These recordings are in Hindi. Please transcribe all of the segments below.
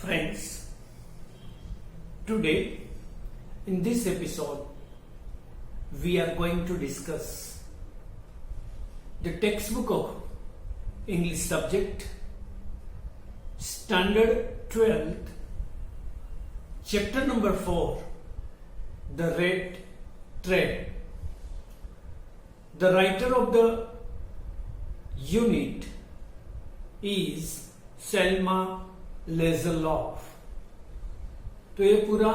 Friends, today in this episode we are going to discuss the textbook of English subject Standard 12th, chapter number 4, The Red Thread. The writer of the unit is Selma Lazaroff. तो ये पूरा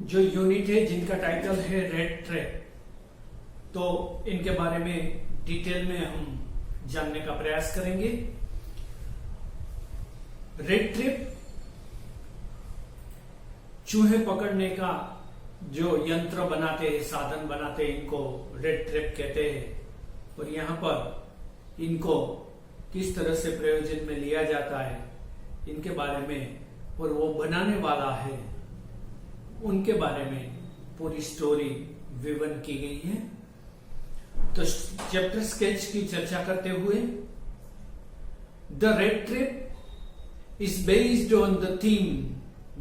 जो यूनिट है जिनका टाइटल है रेड थ्रेड, तो इनके बारे में डिटेल में हम जानने का प्रयास करेंगे। रेड थ्रेड चूहे पकड़ने का जो यंत्र बनाते हैं, साधन बनाते हैं, इनको रेड थ्रेड कहते हैं। और यहाँ पर इनको किस तरह से प्रयोजन में लिया जाता है इनके बारे में, और वो बनाने वाला है उनके बारे में पूरी स्टोरी विवरण की गई है। तो चैप्टर स्केच की चर्चा करते हुए, the red thread is based on the theme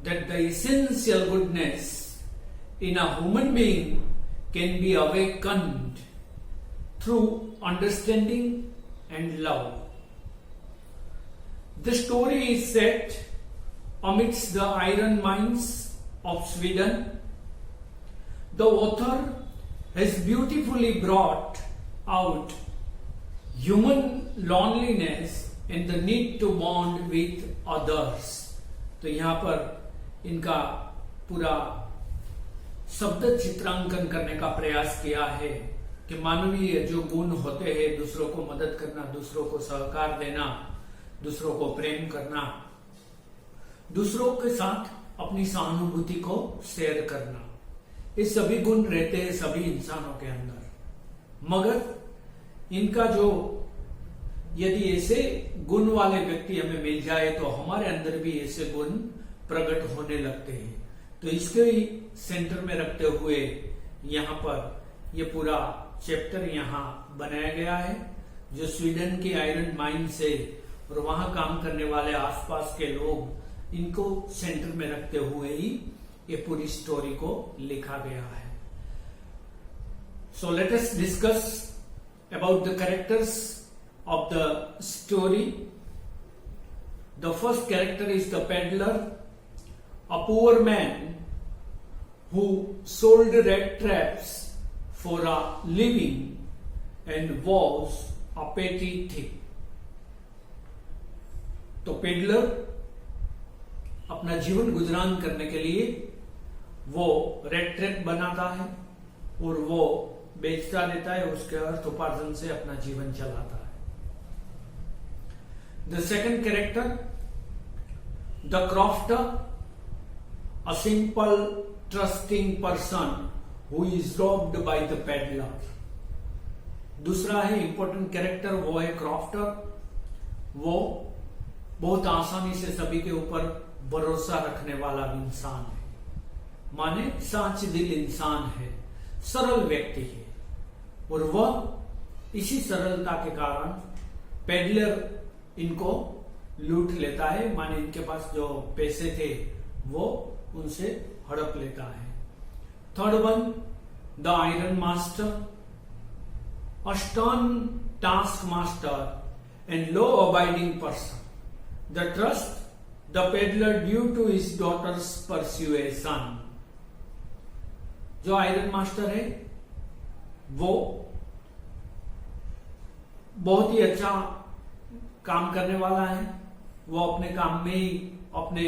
that the essential goodness in a human being can be awakened through understanding and love. The story is set amidst the iron mines of Sweden. The author has beautifully brought out human loneliness and the need to bond with others. तो यहाँ पर इनका पूरा शब्द चित्रांकन करने का प्रयास किया है कि मानवीय जो गुण होते हैं, दूसरों को मदद करना, दूसरों को सहकार देना, दूसरों को प्रेम करना, दूसरों के साथ अपनी सहानुभूति को शेयर करना, ये सभी गुण रहते हैं सभी इंसानों के अंदर। मगर इनका जो यदि ऐसे गुण वाले व्यक्ति हमें मिल जाए तो हमारे अंदर भी ऐसे गुण प्रकट होने लगते हैं। तो इसके ही सेंटर में रखते हुए यहाँ पर ये पूरा चैप्टर यहाँ बनाया गया है, जो स्वीडन की आयरन माइन से और वहां काम करने वाले आसपास के लोग, इनको सेंटर में रखते हुए ही ये पूरी स्टोरी को लिखा गया है। So let us discuss about the characters of the story. The first character is the peddler, a poor man who sold red traps for a living and was a petty thief. तो पेडलर अपना जीवन गुजरान करने के लिए वो रेड ट्रैप बनाता है और वो बेचता देता है, उसके अर्थ उपार्जन से अपना जीवन चलाता है। The second character, the crofter, a simple trusting person who is robbed by the peddler. दूसरा है इंपॉर्टेंट कैरेक्टर, वो है क्रॉफ्टर। वो बहुत आसानी से सभी के ऊपर भरोसा रखने वाला इंसान है, माने साच दिल इंसान है, सरल व्यक्ति है। और वह इसी सरलता के कारण पेडलर इनको लूट लेता है, माने इनके पास जो पैसे थे वो उनसे हड़प लेता है। Third one, the iron master, a stern task master and law abiding person. The trust the peddler due to his daughter's persuasion. जो आयरन मास्टर है वो बहुत ही अच्छा काम करने वाला है, वो अपने काम में ही अपने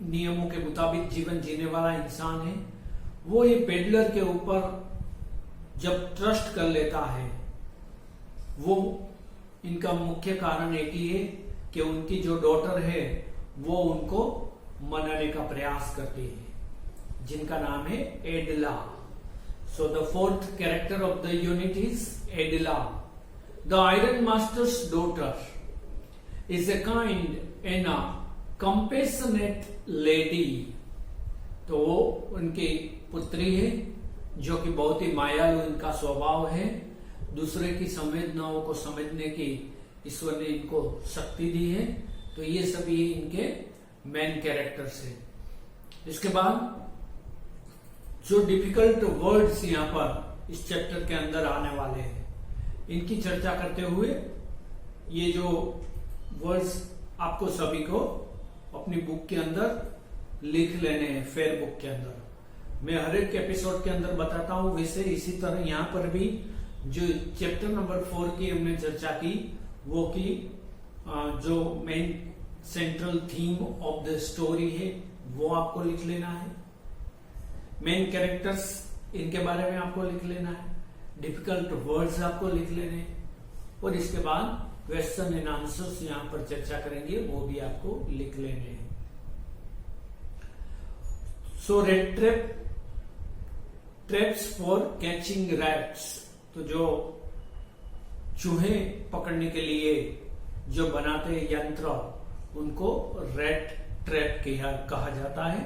नियमों के मुताबिक जीवन जीने वाला इंसान है। वो ये पेडलर के ऊपर जब ट्रस्ट कर लेता है, वो इनका मुख्य कारण एक ही है कि उनकी जो डॉटर है वो उनको मनाने का प्रयास करती है, जिनका नाम है Adela. So the fourth character of the unit is Adela. The iron master's daughter is a kind and a compassionate lady. तो वो उनकी पुत्री है जो कि बहुत ही मायालु इनका स्वभाव है, दूसरे की संवेदनाओं को समझने की ईश्वर ने इनको शक्ति दी है। तो ये सभी इनके मेन कैरेक्टर से। इसके बाद जो डिफिकल्ट वर्ड्स यहाँ पर इस चैप्टर के अंदर आने वाले हैं, इनकी चर्चा करते हुए ये जो वर्ड्स आपको सभी को अपनी बुक के अंदर लिख लेने हैं, फेयर बुक के अंदर। मैं हर एक एपिसोड के अंदर बताता हूं, वैसे इसी तरह यहाँ पर भी जो चैप्टर नंबर 4 की हमने चर्चा की, वो की जो main central theme of the story है वो आपको लिख लेना है। मेन कैरेक्टर्स इनके बारे में आपको लिख लेना है, डिफिकल्ट वर्ड्स आपको लिख लेने हैं, और इसके बाद क्वेश्चन एंड आंसर्स यहां पर चर्चा करेंगे, वो भी आपको लिख लेने हैं। So rat traps for catching rats, तो जो चूहे पकड़ने के लिए जो बनाते हैं यंत्र, उनको रेड ट्रैप कहा जाता है।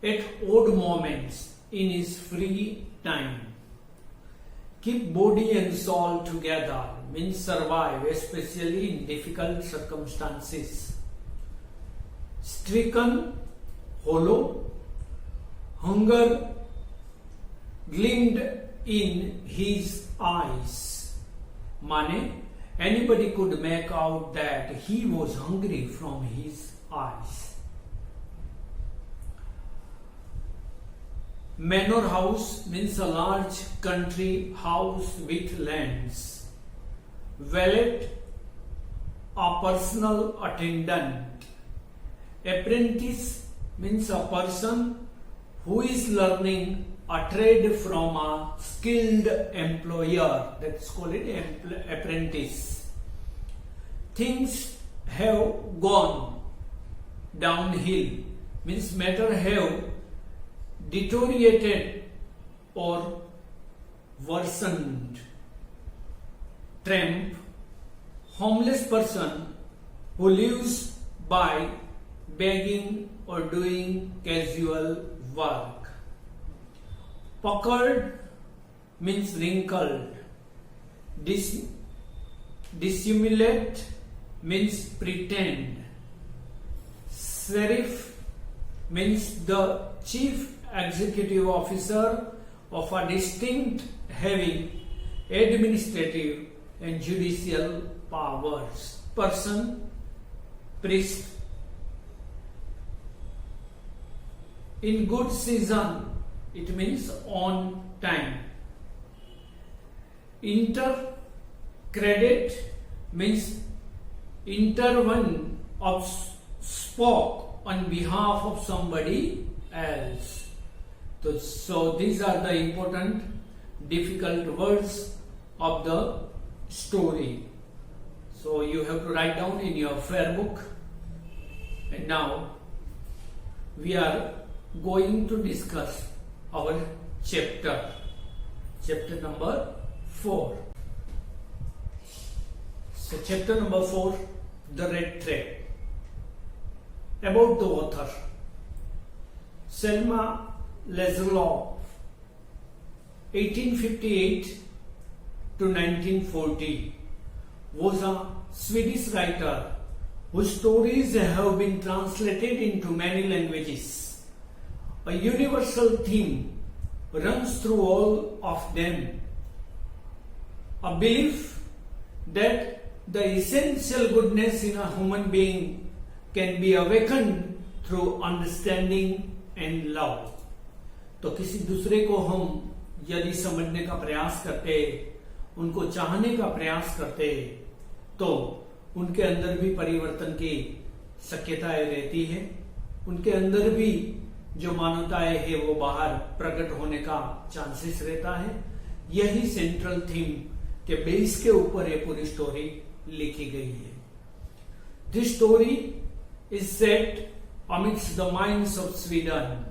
At odd moments in his free time, keep body and soul together, means survive, especially in difficult circumstances. Stricken, hollow, hunger gleamed in his eyes. माने anybody could make out that he was hungry from his eyes. Manor house means a large country house with lands. Valet, a personal attendant. Apprentice means a person who is learning a trade from a skilled employer. That's called it apprentice. Things have gone downhill means matter have deteriorated or worsened. Tramp, homeless person who lives by begging or doing casual work. Puckered means wrinkled. Dissimulate means pretend. Sheriff means the chief executive officer of a distinct having administrative and judicial powers. Person, priest. In good season, it means on time. Intercredit means intervene of spoke on behalf of somebody else. So these are the important difficult words of the story. So you have to write down in your fair book. And now we are going to discuss our chapter number 4. So chapter number 4, The Red Trap. About the author, Selma Lagerlöf, 1858 to 1940, was a Swedish writer whose stories have been translated into many languages. A universal theme runs through all of them, a belief that the essential goodness in a human being can be awakened through understanding and love. तो किसी दूसरे को हम यदि समझने का प्रयास करते, उनको चाहने का प्रयास करते, तो उनके अंदर भी परिवर्तन की शक्यताएं रहती है, उनके अंदर भी जो मानवताएं है वो बाहर प्रकट होने का चांसेस रहता है। यही सेंट्रल थीम के बेस के ऊपर ये पूरी स्टोरी लिखी गई है। This story is set amidst the mines of Sweden,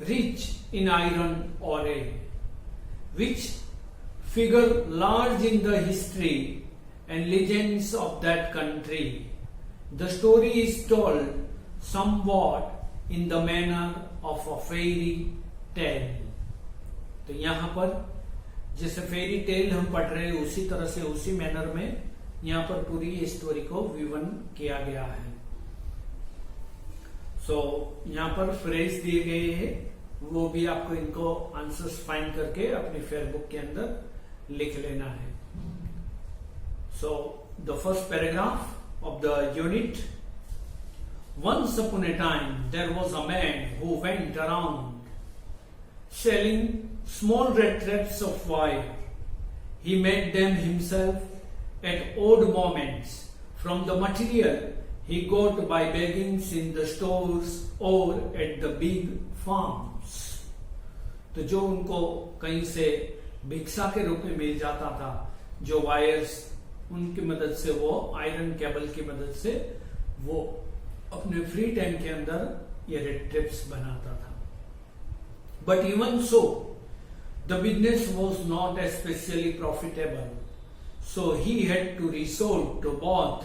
rich in iron ore, which figure large in the history and legends of that country. The story is told somewhat in the manner of a fairy tale. तो यहाँ पर जैसे फेरी टेल हम पढ़ रहे हैं उसी तरह से उसी मैनर में यहाँ पर पूरी स्टोरी को विवन किया गया है। सो यहाँ पर फ्रेज दिए गए हैं, वो भी आपको इनको आंसर्स फाइंड करके अपनी फेयरबुक के अंदर लिख लेना है. So the first paragraph of the unit. Once upon a time, there was a man who went around selling small red threads of wire. He made them himself at odd moments from the material he got by beggings in the stores or at the big farms. तो जो उनको कहीं से भिक्षा के रूप में मिल जाता था, जो वायर्स, उनकी मदद से, वो आयरन केबल की मदद से वो अपने फ्री टाइम के अंदर ये रेड ट्रेप्स बनाता था. But even so the business was not especially profitable, so he had to resort to both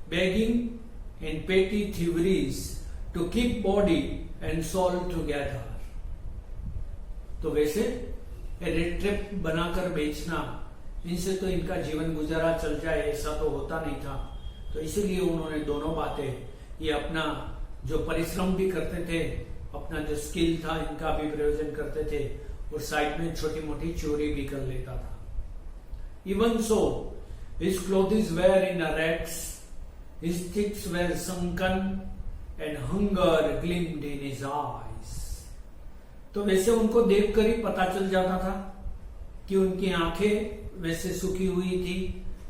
begging and petty thieveries to keep body and soul together. तो वैसे रेड ट्रेप बनाकर बेचना, इनसे तो इनका जीवन गुजारा चल जाए ऐसा तो होता नहीं था. तो इसीलिए उन्होंने दोनों बातें, ये अपना जो परिश्रम भी करते थे, अपना जो स्किल था इनका भी प्रयोजन करते थे, और साइड में छोटी मोटी चोरी भी कर लेता था. Even so his clothes were in a rags, his cheeks were sunken and hunger gleamed in his eyes. तो वैसे उनको देखकर ही पता चल जाता था कि उनकी आंखें वैसे सूखी हुई थी,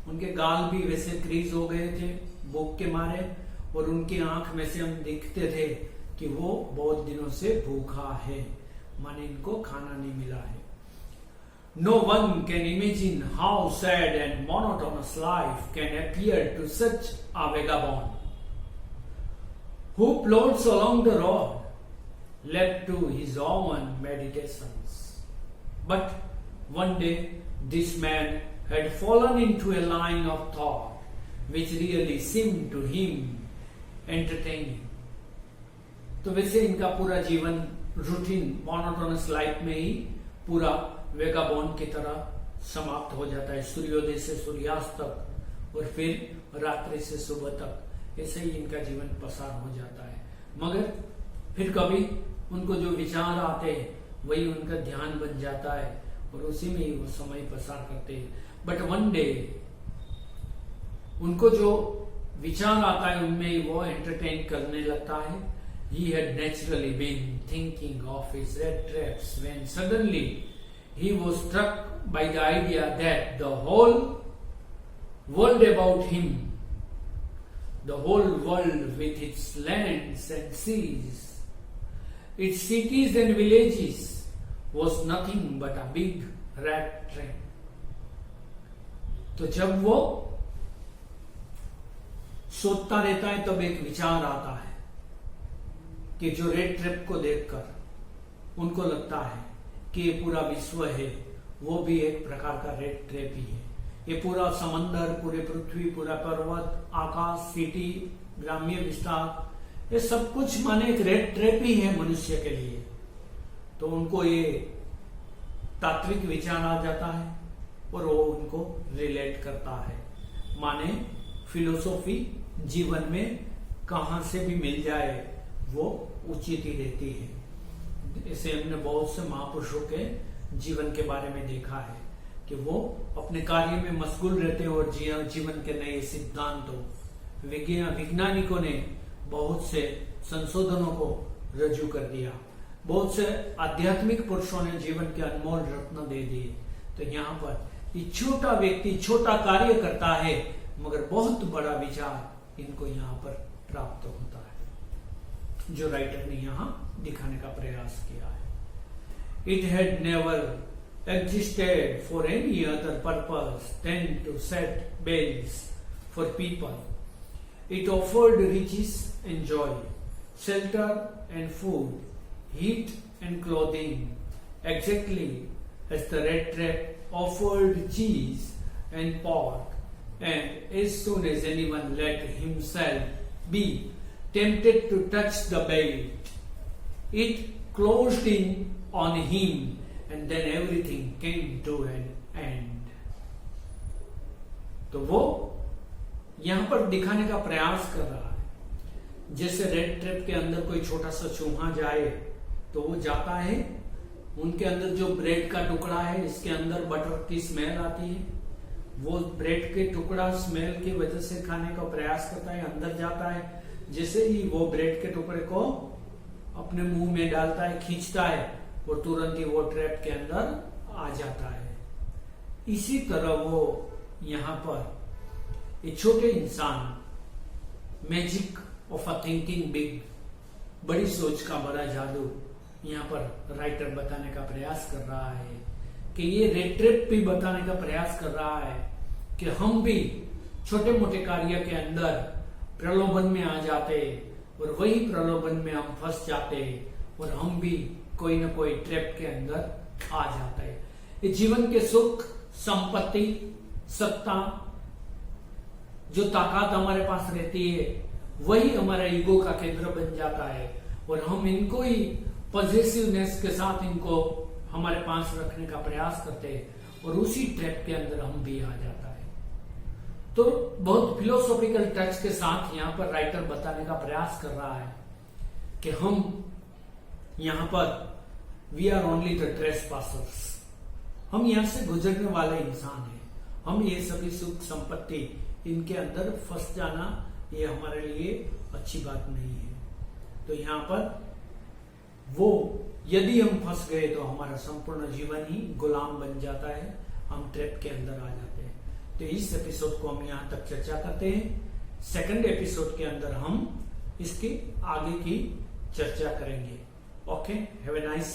उनके गाल भी वैसे क्रीज हो गए थे भूख के मारे, और उनकी आंख में से हम देखते थे कि वो बहुत दिनों से भूखा है, माने इनको खाना नहीं मिला है. No one can imagine how sad and monotonous life can appear to such a vagabond who plods along the road, left to his own meditations. But one day this man had fallen into a line of thought which really seemed to him entertaining. तो वैसे इनका पूरा जीवन रूटीन मोनोटोनस लाइफ में ही पूरा वेगाबॉन की तरह समाप्त हो जाता है, सूर्योदय से सूर्यास्त तक और फिर रात्रि से सुबह तक, ऐसे ही इनका जीवन पसार हो जाता है. मगर फिर कभी उनको जो विचार आते हैं वही उनका ध्यान बन जाता है और उसी में ही वो समय पसार करते हैं. बट वन डे उनको जो विचार आता है उनमें वो एंटरटेन करने लगता है. He had naturally been thinking of his red traps when suddenly he was struck by the idea that the whole world about him, the whole world with its lands and seas, its cities and villages, was nothing but a big rat trap. तो जब वो सोचता रहता है तब एक विचार आता है कि जो रेड ट्रैप को देखकर उनको लगता है कि ये पूरा विश्व है, वो भी एक प्रकार का रेड ट्रैप ही है. ये पूरा समंदर, पूरे पृथ्वी, पूरा पर्वत, आकाश, सिटी, ग्राम्य विस्तार, ये सब कुछ माने एक रेड ट्रैप ही है मनुष्य के लिए. तो उनको ये तात्विक विचार आ जाता है और वो उनको रिलेट करता है, माने फिलोसॉफी जीवन में कहां से भी मिल जाए वो उचित ही रहती है. इसे हमने बहुत से महापुरुषों के जीवन के बारे में देखा है कि वो अपने कार्य में मशगूल रहते और जीवन के नए सिद्धांतों, वैज्ञानिकों ने बहुत से संशोधनों को रजू कर दिया, बहुत से आध्यात्मिक पुरुषों ने जीवन के अनमोल रत्न दे दिए. तो यहाँ पर ये छोटा व्यक्ति छोटा कार्य करता है मगर बहुत बड़ा विचार इनको यहाँ पर प्राप्त होता है, जो राइटर ने यहाँ दिखाने का प्रयास किया है. It had never existed for any other purpose than to set bells for people. It offered riches and joy, shelter and food, heat and clothing, exactly as the red trap offered cheese and pork. And as soon as anyone let himself be tempted to touch the belt, it closed in on him, and then everything came to an end. तो वो यहां पर दिखाने का प्रयास कर रहा है जैसे रेड ट्रैप के अंदर कोई छोटा सा चूहा जाए तो वो जाता है, उनके अंदर जो ब्रेड का टुकड़ा है इसके अंदर बटर की स्मेल आती है, वो ब्रेड के टुकड़ा स्मेल की वजह से खाने का प्रयास करता है, अंदर जाता है। जैसे ही वो ब्रेड के टुकड़े को अपने मुंह में डालता है, खींचता है और तुरंत ही वो ट्रैप के अंदर आ जाता है। इसी तरह वो यहाँ पर एक छोटे इंसान, magic of a thinking big, बड़ी सोच का बड़ा जादू यहाँ पर राइटर बताने का प्रयास कर रहा है कि ये रेड ट्रैप भी बताने का प्रयास कर रहा है कि हम भी छोटे मोटे कार्य के अंदर प्रलोभन में आ जाते और वही प्रलोभन में हम फंस जाते और हम भी कोई ना कोई ट्रैप के अंदर आ जाता है। ये जीवन के सुख, संपत्ति, सत्ता, जो ताकत हमारे पास रहती है वही हमारा ईगो का केंद्र बन जाता है और हम इनको ही पॉजिटिवनेस के साथ इनको हमारे पास रखने का प्रयास करते हैं और उसी ट्रैप के अंदर हम भी आ जाता है। तो बहुत फिलोसॉफिकल टच के साथ यहाँ पर राइटर बताने का प्रयास कर रहा है कि हम यहाँ पर वी आर ओनली द ट्रेसपासर्स, हम यहाँ से गुजरने वाले इंसान हैं। हम ये सभी सुख संपत्ति इनके अंदर फंस जाना ये हमारे लिए अच्छी बात नहीं है। तो यहाँ पर वो यदि हम फंस गए तो हमारा संपूर्ण जीवन ही गुलाम बन जाता है, हम ट्रैप के अंदर आ जाते हैं। तो इस एपिसोड को हम यहाँ तक चर्चा करते हैं। सेकंड एपिसोड के अंदर हम इसके आगे की चर्चा करेंगे। Okay, have a nice